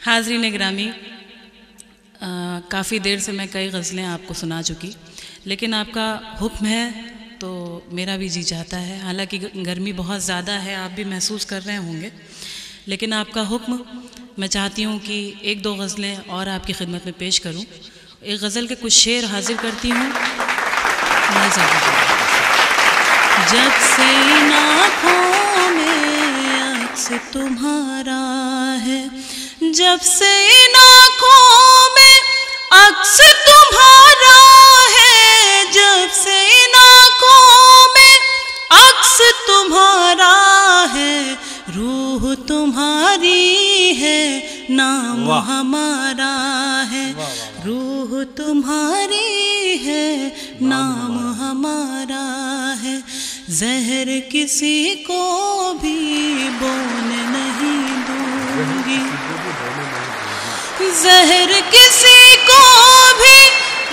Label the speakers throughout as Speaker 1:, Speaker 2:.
Speaker 1: حاضرین گرامی، کافی دیر سے میں کئی غزلیں آپ کو سنا چکی، لیکن آپ کا حکم ہے تو میرا بھی جی چاہتا ہے. حالانکہ گرمی بہت زیادہ ہے، آپ بھی محسوس کر رہے ہوں گے، لیکن آپ کا حکم میں چاہتی ہوں کہ ایک دو غزلیں اور آپ کی خدمت میں پیش کروں. ایک غزل کے کچھ شعر حاضر کرتی ہوں. جب سے ان آنکھوں میں عکس تمہارا ہے، جب سے ان آنکھوں میں عکس تمہارا ہے، جب سے ان آنکھوں میں عکس تمہارا ہے، روح تمہاری ہے، نام ہمارا ہے، روح تمہاری ہے، نام ہمارا ہے. زہر کسی کو بھی بولنے نہیں دوں گی، زہر کسی کو بھی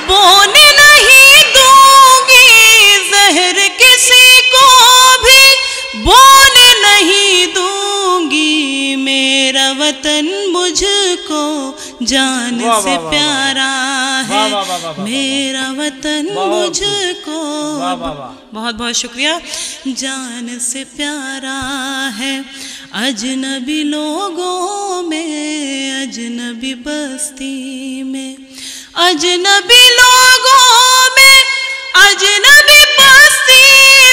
Speaker 1: بولنے نہیں دوں گی، زہر کسی کو بھی بولنے نہیں دوں گی. میرا وطن مجھ کو جان سے پیارا ہے، میرا وطن مجھ کو بہت بہت شکریہ جان سے پیارا ہے. اجنبی لوگوں میں، اجنبی بستی میں، اجنبی لوگوں میں، اجنبی بستی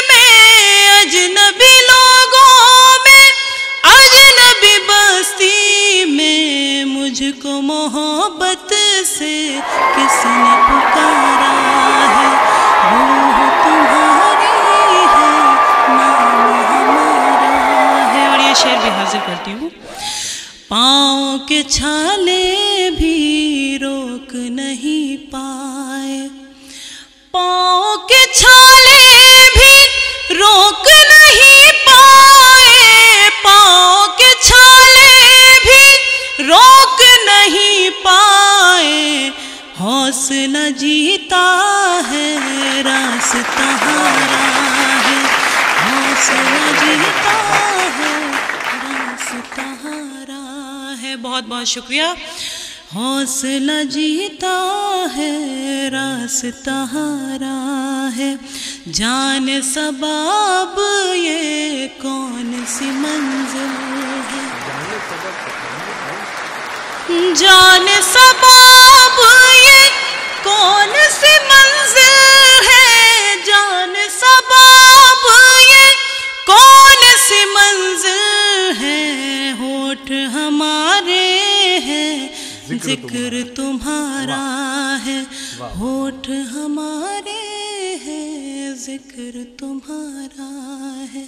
Speaker 1: میں، اجنبی لوگوں میں، اجنبی بستی میں، مجھ کو محبت سے کس نے پکارا ہے، روح تمہاری ہے، نام ہمارا ہے. اور یہ شعر بھی حاضر کرتی ہوں. پاؤں کے چھالے بھی روک نہیں پائے، پاؤں کے چھالے بھی روک نہیں پائے، پاؤں کے چھالے بھی روک نہیں پائے. حوصلہ جیتا ہے، راستہ ہارا ہے، حوصلہ جیتا ہے، راستہ ہارا ہے. بہت بہت شکریہ. حوصلہ جیتا ہے، راستہ ہارا ہے. جان سباب یہ کون سی منزل ہے، جان سباب یہ کون سی منزل ہے، جان سباب یہ کون سی منزل ہے. ہونٹ ہمارے ہیں، ذکر تمہارا ہے، ہونٹ ہمارے ہیں، ذکر تمہارا ہے.